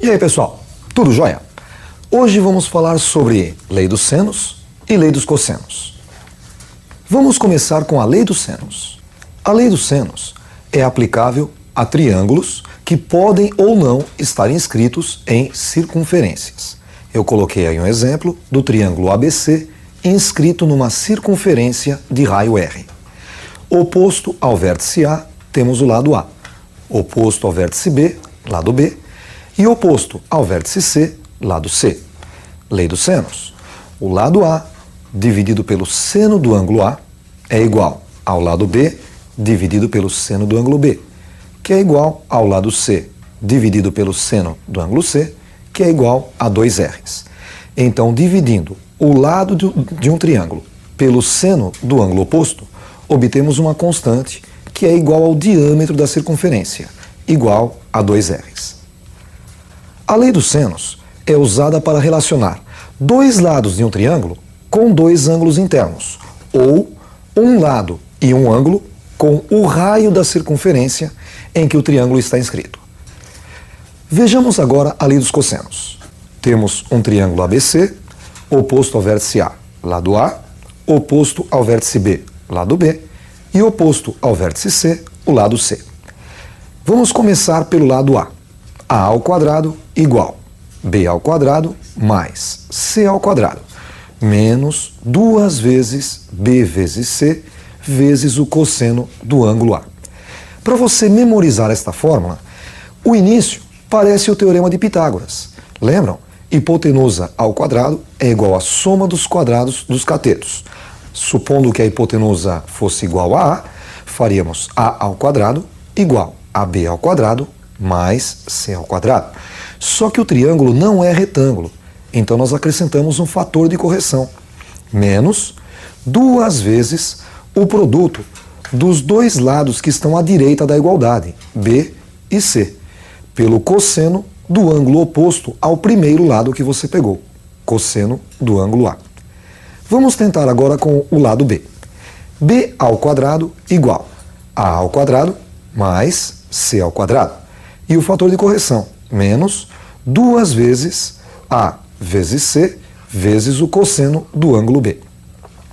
E aí, pessoal, tudo jóia? Hoje vamos falar sobre lei dos senos e lei dos cossenos. Vamos começar com a lei dos senos. A lei dos senos é aplicável a triângulos que podem ou não estar inscritos em circunferências. Eu coloquei aí um exemplo do triângulo ABC inscrito numa circunferência de raio R. Oposto ao vértice A, temos o lado A. Oposto ao vértice B, lado B. E oposto ao vértice C, lado C. Lei dos senos. O lado A, dividido pelo seno do ângulo A, é igual ao lado B, dividido pelo seno do ângulo B, que é igual ao lado C, dividido pelo seno do ângulo C, que é igual a 2R's. Então, dividindo o lado de um triângulo pelo seno do ângulo oposto, obtemos uma constante que é igual ao diâmetro da circunferência, igual a 2R's. A lei dos senos é usada para relacionar dois lados de um triângulo com dois ângulos internos, ou um lado e um ângulo com o raio da circunferência em que o triângulo está inscrito. Vejamos agora a lei dos cossenos. Temos um triângulo ABC, oposto ao vértice A, lado A, oposto ao vértice B, lado B, e oposto ao vértice C, o lado C. Vamos começar pelo lado A. A ao quadrado igual B ao quadrado mais C ao quadrado, menos 2 vezes B vezes C, vezes o cosseno do ângulo A. Para você memorizar esta fórmula, o início parece o teorema de Pitágoras. Lembram? Hipotenusa ao quadrado é igual à soma dos quadrados dos catetos. Supondo que a hipotenusa fosse igual a A, faríamos A ao quadrado igual a B ao quadrado mais C ao quadrado. Só que o triângulo não é retângulo, então nós acrescentamos um fator de correção, menos 2 vezes o produto dos dois lados que estão à direita da igualdade, B e C, pelo cosseno do ângulo oposto ao primeiro lado que você pegou, cosseno do ângulo A. Vamos tentar agora com o lado B. B ao quadrado igual a ao quadrado mais C ao quadrado. E o fator de correção, menos 2 vezes A vezes C vezes o cosseno do ângulo B.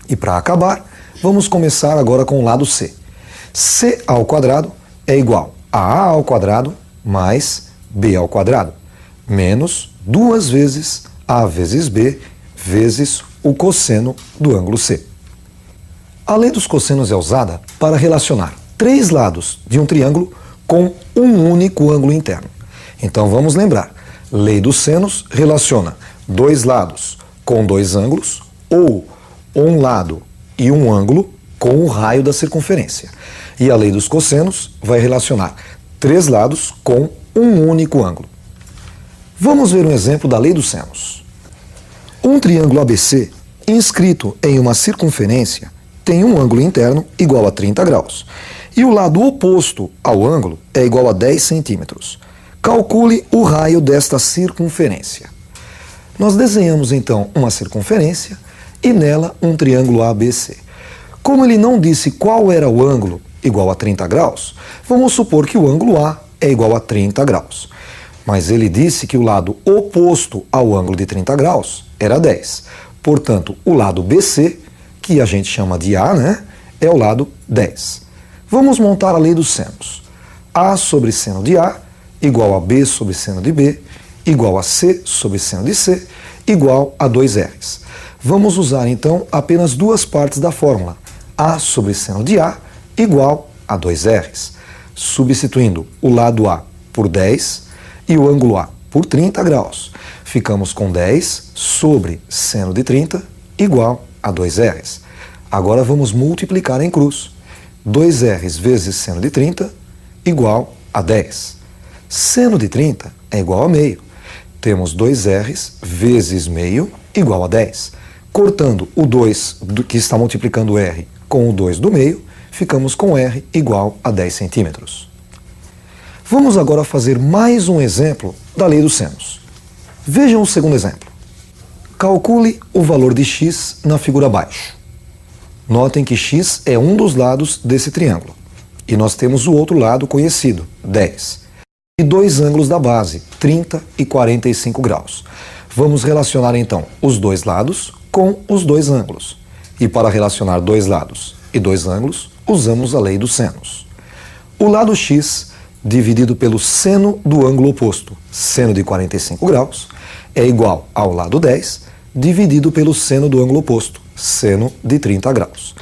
E para acabar, vamos começar agora com o lado C. C ao quadrado é igual a A ao quadrado mais B ao quadrado, menos 2 vezes A vezes B vezes o cosseno do ângulo C. A lei dos cossenos é usada para relacionar três lados de um triângulo com um único ângulo interno. Então vamos lembrar, lei dos senos relaciona dois lados com dois ângulos ou um lado e um ângulo com o raio da circunferência. E a lei dos cossenos vai relacionar três lados com um único ângulo. Vamos ver um exemplo da lei dos senos. Um triângulo ABC inscrito em uma circunferência tem um ângulo interno igual a 30 graus. E o lado oposto ao ângulo é igual a 10 centímetros. Calcule o raio desta circunferência. Nós desenhamos então uma circunferência e nela um triângulo ABC. Como ele não disse qual era o ângulo igual a 30 graus, vamos supor que o ângulo A é igual a 30 graus. Mas ele disse que o lado oposto ao ângulo de 30 graus era 10. Portanto, o lado BC, que a gente chama de A, é o lado 10. Vamos montar a lei dos senos. A sobre seno de A igual a B sobre seno de B, igual a C sobre seno de C, igual a 2R's. Vamos usar então apenas duas partes da fórmula. A sobre seno de A igual a 2R's. Substituindo o lado A por 10 e o ângulo A por 30 graus. Ficamos com 10 sobre seno de 30 igual a 2R's. Agora vamos multiplicar em cruz. 2R's vezes seno de 30 igual a 10. Seno de 30 é igual a meio. Temos 2R's vezes meio igual a 10. Cortando o 2 que está multiplicando R com o 2 do meio, ficamos com R igual a 10 centímetros. Vamos agora fazer mais um exemplo da lei dos senos. Vejam o segundo exemplo. Calcule o valor de x na figura abaixo. Notem que x é um dos lados desse triângulo. E nós temos o outro lado conhecido, 10. e dois ângulos da base, 30 e 45 graus. Vamos relacionar então os dois lados com os dois ângulos. E para relacionar dois lados e dois ângulos, usamos a lei dos senos. O lado x dividido pelo seno do ângulo oposto, seno de 45 graus, é igual ao lado 10 dividido pelo seno do ângulo oposto, seno de 30 graus.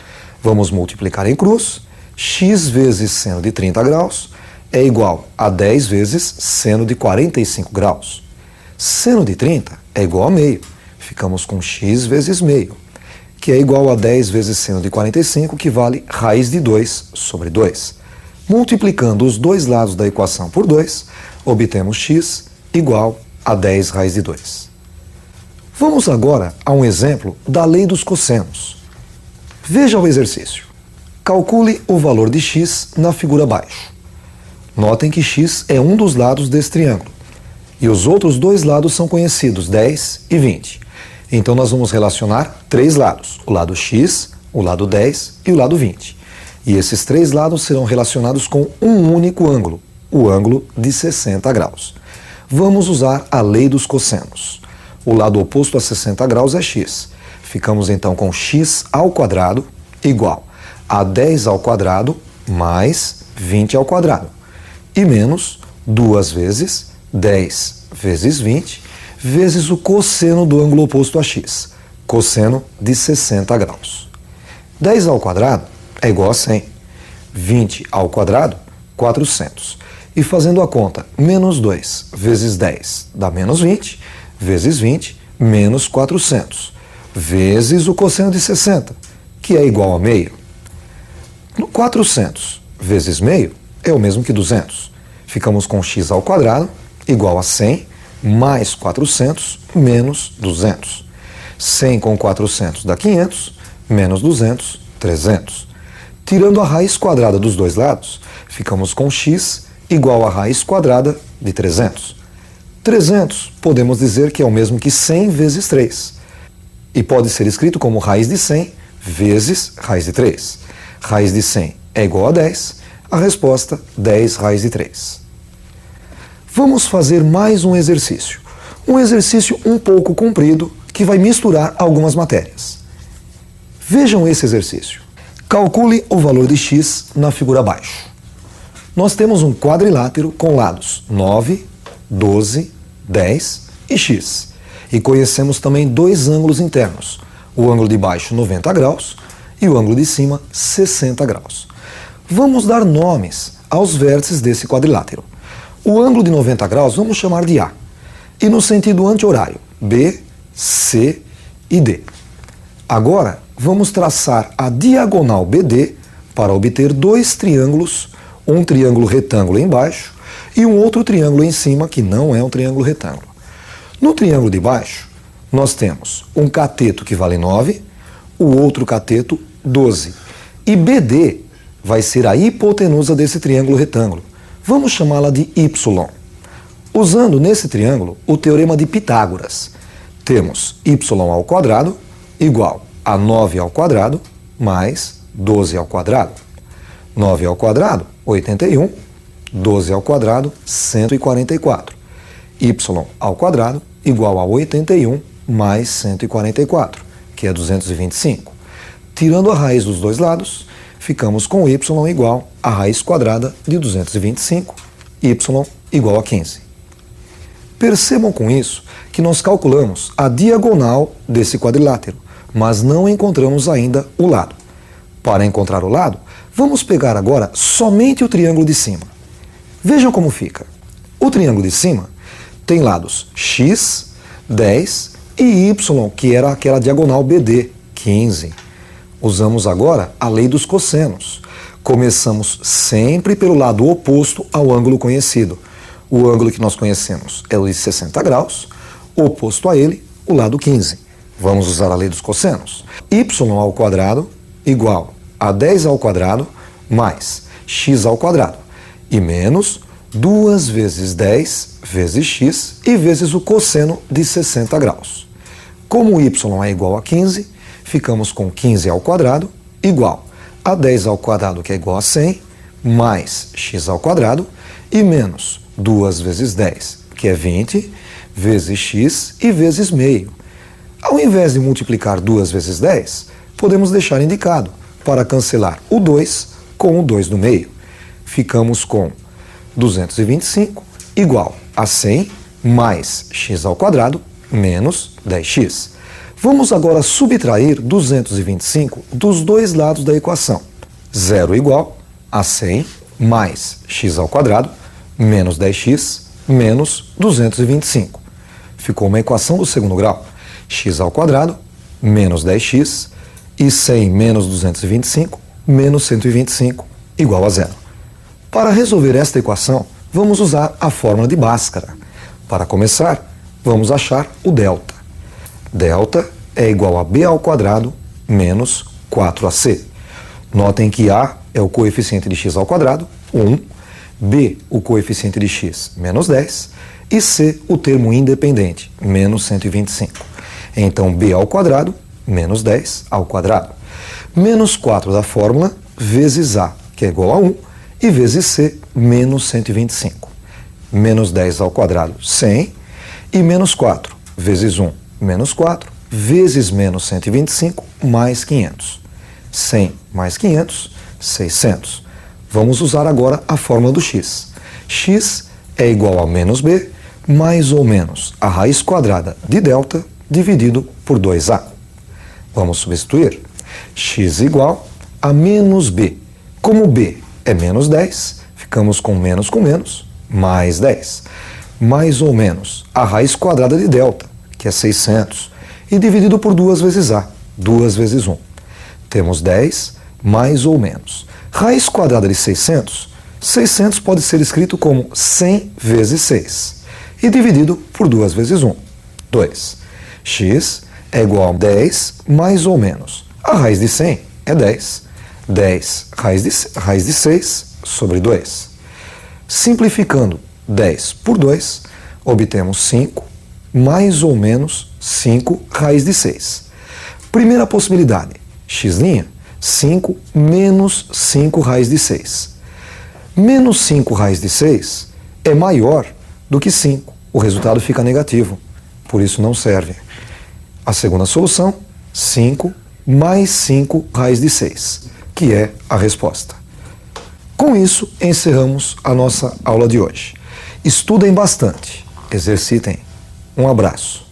Vamos multiplicar em cruz. X vezes seno de 30 graus é igual a 10 vezes seno de 45 graus. Seno de 30 é igual a meio. Ficamos com x vezes meio, que é igual a 10 vezes seno de 45, que vale raiz de 2 sobre 2. Multiplicando os dois lados da equação por 2, obtemos x igual a 10 raiz de 2. Vamos agora a um exemplo da lei dos cossenos. Veja o exercício. Calcule o valor de x na figura abaixo. Notem que x é um dos lados desse triângulo. E os outros dois lados são conhecidos, 10 e 20. Então nós vamos relacionar três lados, o lado x, o lado 10 e o lado 20. E esses três lados serão relacionados com um único ângulo, o ângulo de 60 graus. Vamos usar a lei dos cossenos. O lado oposto a 60 graus é x. Ficamos então com x ao quadrado igual a 10 ao quadrado mais 20 ao quadrado. E menos 2 vezes 10 vezes 20 vezes o cosseno do ângulo oposto a x, cosseno de 60 graus. 10 ao quadrado é igual a 100. 20 ao quadrado, 400. E fazendo a conta, menos 2 vezes 10 dá menos 20, vezes 20, menos 400, vezes o cosseno de 60, que é igual a meio. 400 vezes meio é o mesmo que 200. Ficamos com x ao quadrado igual a 100 mais 400 menos 200. 100 com 400 dá 500, menos 200, 300. Tirando a raiz quadrada dos dois lados, ficamos com x igual a raiz quadrada de 300. 300 podemos dizer que é o mesmo que 100 vezes 3. E pode ser escrito como raiz de 100 vezes raiz de 3. Raiz de 100 é igual a 10. A resposta, 10 raiz de 3. Vamos fazer mais um exercício. Um exercício um pouco comprido que vai misturar algumas matérias. Vejam esse exercício. Calcule o valor de x na figura abaixo. Nós temos um quadrilátero com lados 9, 12, 10 e x. E conhecemos também dois ângulos internos. O ângulo de baixo, 90 graus, e o ângulo de cima, 60 graus. Vamos dar nomes aos vértices desse quadrilátero. O ângulo de 90 graus vamos chamar de A. E no sentido anti-horário, B, C e D. Agora, vamos traçar a diagonal BD para obter dois triângulos, um triângulo retângulo embaixo e um outro triângulo em cima, que não é um triângulo retângulo. No triângulo de baixo, nós temos um cateto que vale 9, o outro cateto 12. E BD vai ser a hipotenusa desse triângulo retângulo. Vamos chamá-la de Y. Usando nesse triângulo o teorema de Pitágoras, temos y ao quadrado igual a 9 ao quadrado mais 12 ao quadrado. 9 ao quadrado, 81. 12 ao quadrado, 144. Y ao quadrado igual a 81 mais 144, que é 225. Tirando a raiz dos dois lados, ficamos com y igual a raiz quadrada de 225, y igual a 15. Percebam com isso que nós calculamos a diagonal desse quadrilátero, mas não encontramos ainda o lado. Para encontrar o lado, vamos pegar agora somente o triângulo de cima. Vejam como fica. O triângulo de cima tem lados x, 10 e y, que era aquela diagonal BD, 15. Usamos agora a lei dos cossenos. Começamos sempre pelo lado oposto ao ângulo conhecido. O ângulo que nós conhecemos é o de 60 graus, oposto a ele, o lado 15. Vamos usar a lei dos cossenos. Y ao quadrado igual a 10 ao quadrado mais x ao quadrado. E menos 2 vezes 10 vezes x e vezes o cosseno de 60 graus. Como y é igual a 15, ficamos com 15 ao quadrado igual a 10 ao quadrado, que é igual a 100, mais x ao quadrado, e menos 2 vezes 10, que é 20, vezes x e vezes meio. Ao invés de multiplicar 2 vezes 10, podemos deixar indicado para cancelar o 2 com o 2 no meio. Ficamos com 225 igual a 100 mais x ao quadrado menos 10x. Vamos agora subtrair 225 dos dois lados da equação. 0 igual a 100 mais x ao quadrado menos 10x menos 225. Ficou uma equação do segundo grau. X ao quadrado menos 10x e 100 menos 225 menos 125 igual a 0. Para resolver esta equação, vamos usar a fórmula de Bhaskara. Para começar, vamos achar o delta. Delta é igual a b ao quadrado menos 4ac. Notem que a é o coeficiente de x ao quadrado, 1, b o coeficiente de x, menos 10, e c o termo independente, menos 125. Então, b ao quadrado menos 10 ao quadrado. Menos 4 da fórmula vezes a, que é igual a 1, e vezes c, menos 125. Menos 10 ao quadrado, 100, e menos 4 vezes 1, menos 4, vezes menos 125, mais 500. 100 mais 500, 600. Vamos usar agora a fórmula do x. X é igual a menos b, mais ou menos a raiz quadrada de delta, dividido por 2a. Vamos substituir. X igual a menos b. Como b é menos 10, ficamos com menos, mais 10. Mais ou menos a raiz quadrada de delta, que é 600, e dividido por 2 vezes a, 2 vezes 1. Temos 10 mais ou menos. Raiz quadrada de 600, 600 pode ser escrito como 100 vezes 6, e dividido por 2 vezes 1, 2. X é igual a 10 mais ou menos. A raiz de 100 é 10. 10 raiz de 6 sobre 2. Simplificando 10 por 2, obtemos 5 mais ou menos 5 raiz de 6. Primeira possibilidade, x', 5 menos 5 raiz de 6. Menos 5 raiz de 6 é maior do que 5. O resultado fica negativo, por isso não serve. A segunda solução, 5 mais 5 raiz de 6, que é a resposta. Com isso, encerramos a nossa aula de hoje. Estudem bastante, exercitem. Um abraço.